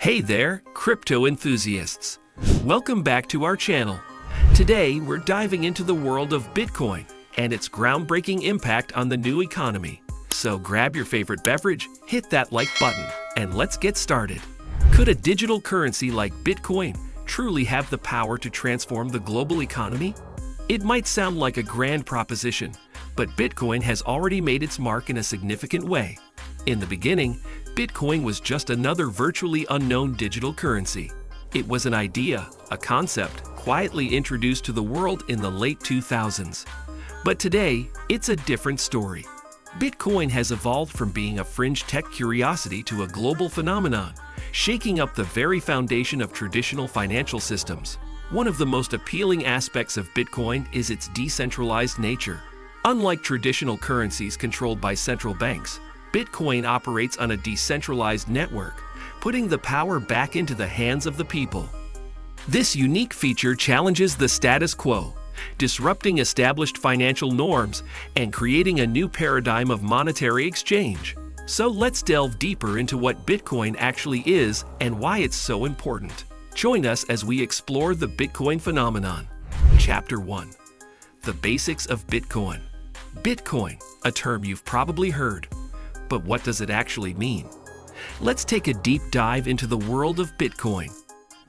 Hey there, crypto enthusiasts! Welcome back to our channel. Today, we're diving into the world of Bitcoin and its groundbreaking impact on the new economy. So grab your favorite beverage, hit that like button, and let's get started. Could a digital currency like Bitcoin truly have the power to transform the global economy? It might sound like a grand proposition, but Bitcoin has already made its mark in a significant way. In the beginning, Bitcoin was just another virtually unknown digital currency. It was an idea, a concept, quietly introduced to the world in the late 2000s. But today, it's a different story. Bitcoin has evolved from being a fringe tech curiosity to a global phenomenon, shaking up the very foundation of traditional financial systems. One of the most appealing aspects of Bitcoin is its decentralized nature. Unlike traditional currencies controlled by central banks, Bitcoin operates on a decentralized network, putting the power back into the hands of the people. This unique feature challenges the status quo, disrupting established financial norms and creating a new paradigm of monetary exchange. So let's delve deeper into what Bitcoin actually is and why it's so important. Join us as we explore the Bitcoin phenomenon. Chapter 1. The Basics of Bitcoin. Bitcoin, a term you've probably heard. But what does it actually mean? Let's take a deep dive into the world of Bitcoin.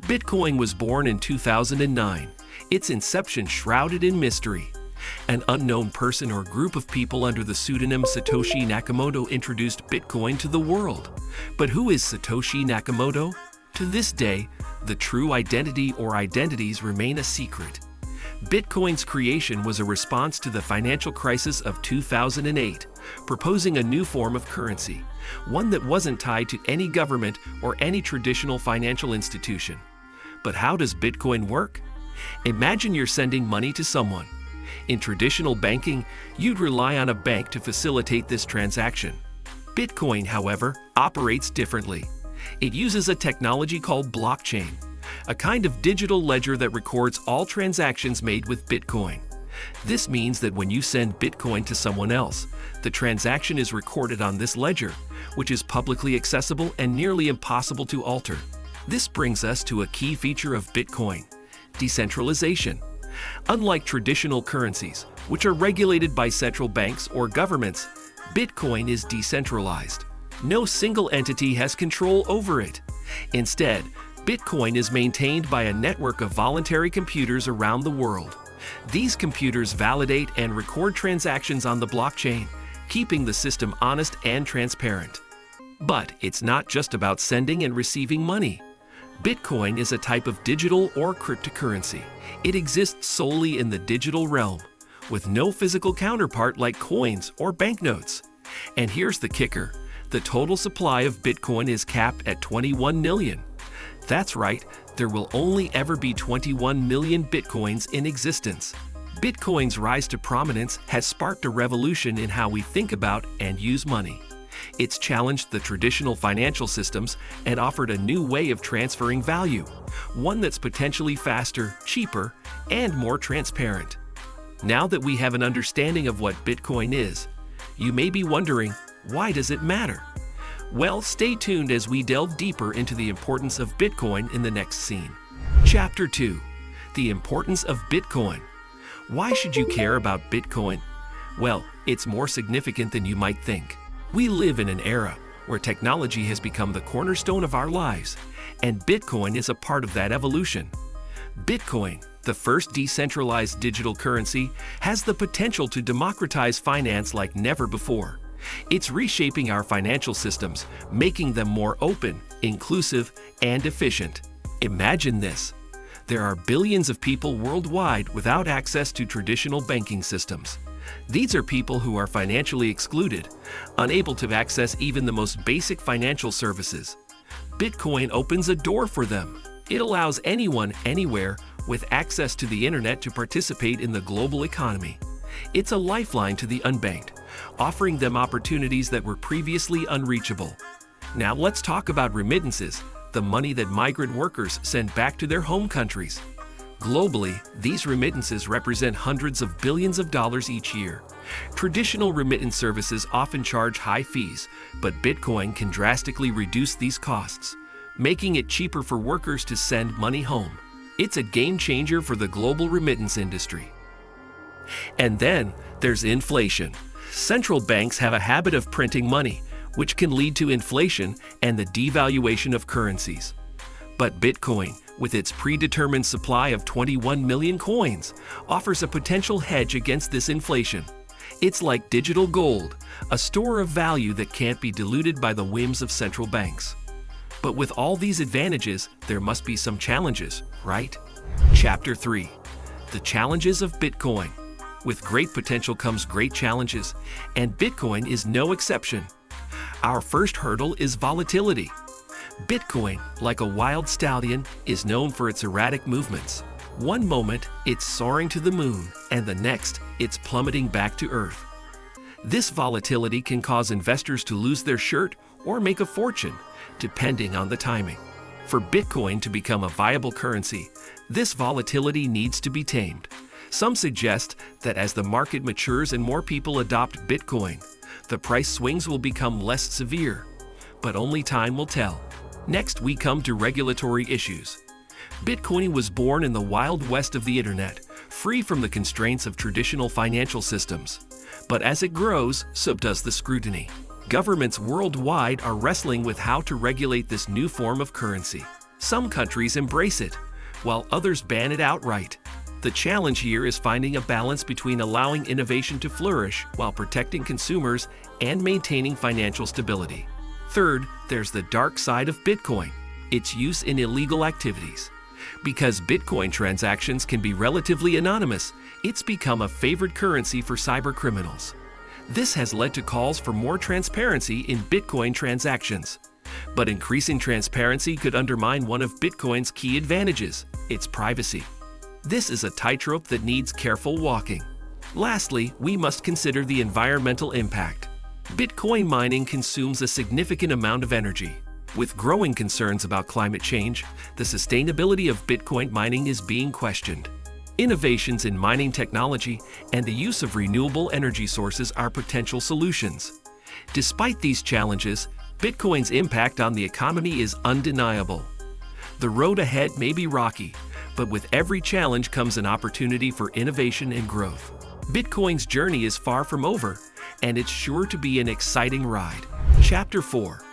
Bitcoin was born in 2009, its inception shrouded in mystery. An unknown person or group of people under the pseudonym Satoshi Nakamoto introduced Bitcoin to the world. But who is Satoshi Nakamoto? To this day, the true identity or identities remain a secret. Bitcoin's creation was a response to the financial crisis of 2008, proposing a new form of currency, one that wasn't tied to any government or any traditional financial institution. But how does Bitcoin work? Imagine you're sending money to someone. In traditional banking, you'd rely on a bank to facilitate this transaction. Bitcoin, however, operates differently. It uses a technology called blockchain, a kind of digital ledger that records all transactions made with Bitcoin. This means that when you send Bitcoin to someone else, the transaction is recorded on this ledger, which is publicly accessible and nearly impossible to alter. This brings us to a key feature of Bitcoin: decentralization. Unlike traditional currencies, which are regulated by central banks or governments, Bitcoin is decentralized. No single entity has control over it. Instead, Bitcoin is maintained by a network of voluntary computers around the world. These computers validate and record transactions on the blockchain, keeping the system honest and transparent. But it's not just about sending and receiving money. Bitcoin is a type of digital or cryptocurrency. It exists solely in the digital realm, with no physical counterpart like coins or banknotes. And here's the kicker: the total supply of Bitcoin is capped at 21 million. That's right, there will only ever be 21 million Bitcoins in existence. Bitcoin's rise to prominence has sparked a revolution in how we think about and use money. It's challenged the traditional financial systems and offered a new way of transferring value, one that's potentially faster, cheaper, and more transparent. Now that we have an understanding of what Bitcoin is, you may be wondering, why does it matter? Well, stay tuned as we delve deeper into the importance of Bitcoin in the next scene. Chapter 2. The Importance of Bitcoin. Why should you care about Bitcoin? Well, it's more significant than you might think. We live in an era where technology has become the cornerstone of our lives, and Bitcoin is a part of that evolution. Bitcoin, the first decentralized digital currency, has the potential to democratize finance like never before. It's reshaping our financial systems, making them more open, inclusive, and efficient. Imagine this: there are billions of people worldwide without access to traditional banking systems. These are people who are financially excluded, unable to access even the most basic financial services. Bitcoin opens a door for them. It allows anyone, anywhere, with access to the internet to participate in the global economy. It's a lifeline to the unbanked, offering them opportunities that were previously unreachable. Now let's talk about remittances, the money that migrant workers send back to their home countries. Globally, these remittances represent hundreds of billions of dollars each year. Traditional remittance services often charge high fees, but Bitcoin can drastically reduce these costs, making it cheaper for workers to send money home. It's a game changer for the global remittance industry. And then there's inflation. Central banks have a habit of printing money, which can lead to inflation and the devaluation of currencies. But Bitcoin, with its predetermined supply of 21 million coins, offers a potential hedge against this inflation. It's like digital gold, a store of value that can't be diluted by the whims of central banks. But with all these advantages, there must be some challenges, right? Chapter 3. The Challenges of Bitcoin. With great potential comes great challenges, and Bitcoin is no exception. Our first hurdle is volatility. Bitcoin, like a wild stallion, is known for its erratic movements. One moment, it's soaring to the moon, and the next, it's plummeting back to Earth. This volatility can cause investors to lose their shirt or make a fortune, depending on the timing. For Bitcoin to become a viable currency, this volatility needs to be tamed. Some suggest that as the market matures and more people adopt Bitcoin, the price swings will become less severe. But only time will tell. Next, we come to regulatory issues. Bitcoin was born in the wild west of the internet, free from the constraints of traditional financial systems. But as it grows, so does the scrutiny. Governments worldwide are wrestling with how to regulate this new form of currency. Some countries embrace it, while others ban it outright. The challenge here is finding a balance between allowing innovation to flourish while protecting consumers and maintaining financial stability. Third, there's the dark side of Bitcoin, its use in illegal activities. Because Bitcoin transactions can be relatively anonymous, it's become a favored currency for cybercriminals. This has led to calls for more transparency in Bitcoin transactions. But increasing transparency could undermine one of Bitcoin's key advantages, its privacy. This is a tightrope that needs careful walking. Lastly, we must consider the environmental impact. Bitcoin mining consumes a significant amount of energy. With growing concerns about climate change, the sustainability of Bitcoin mining is being questioned. Innovations in mining technology and the use of renewable energy sources are potential solutions. Despite these challenges, Bitcoin's impact on the economy is undeniable. The road ahead may be rocky, but with every challenge comes an opportunity for innovation and growth. Bitcoin's journey is far from over, and it's sure to be an exciting ride. Chapter 4.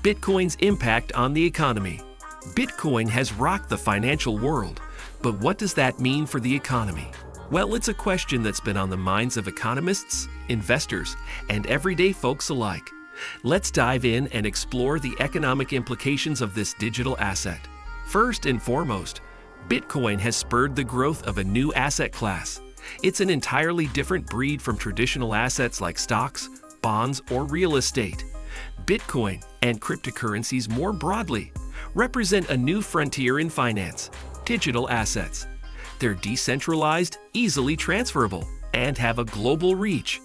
Bitcoin's impact on the economy. Bitcoin has rocked the financial world, but what does that mean for the economy? Well, it's a question that's been on the minds of economists, investors, and everyday folks alike. Let's dive in and explore the economic implications of this digital asset. First and foremost, Bitcoin has spurred the growth of a new asset class. It's an entirely different breed from traditional assets like stocks, bonds, or real estate. Bitcoin, and cryptocurrencies more broadly, represent a new frontier in finance, digital assets. They're decentralized, easily transferable, and have a global reach.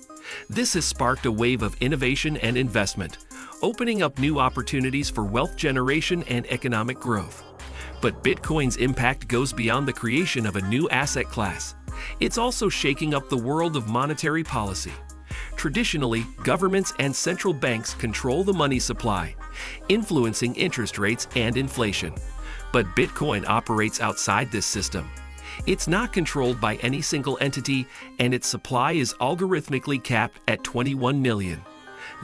This has sparked a wave of innovation and investment, opening up new opportunities for wealth generation and economic growth. But Bitcoin's impact goes beyond the creation of a new asset class. It's also shaking up the world of monetary policy. Traditionally, governments and central banks control the money supply, influencing interest rates and inflation. But Bitcoin operates outside this system. It's not controlled by any single entity, and its supply is algorithmically capped at 21 million.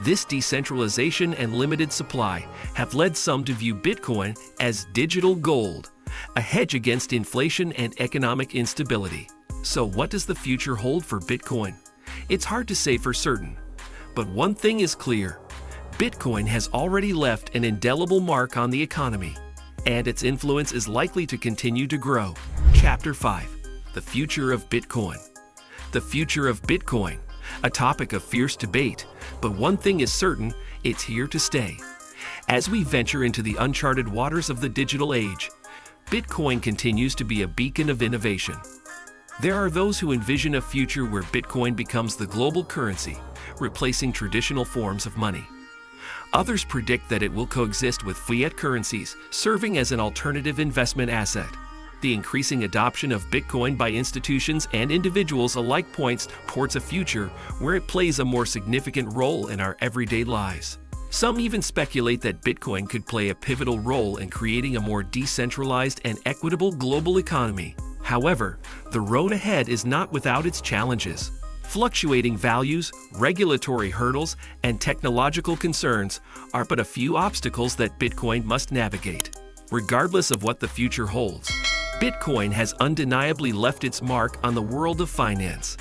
This decentralization and limited supply have led some to view Bitcoin as digital gold, a hedge against inflation and economic instability. So what does the future hold for Bitcoin? It's hard to say for certain, but one thing is clear. Bitcoin has already left an indelible mark on the economy, and its influence is likely to continue to grow. Chapter 5. The Future of Bitcoin. The future of Bitcoin, a topic of fierce debate, but one thing is certain, it's here to stay. As we venture into the uncharted waters of the digital age, Bitcoin continues to be a beacon of innovation. There are those who envision a future where Bitcoin becomes the global currency, replacing traditional forms of money. Others predict that it will coexist with fiat currencies, serving as an alternative investment asset. The increasing adoption of Bitcoin by institutions and individuals alike points towards a future where it plays a more significant role in our everyday lives. Some even speculate that Bitcoin could play a pivotal role in creating a more decentralized and equitable global economy. However, the road ahead is not without its challenges. Fluctuating values, regulatory hurdles, and technological concerns are but a few obstacles that Bitcoin must navigate. Regardless of what the future holds, Bitcoin has undeniably left its mark on the world of finance.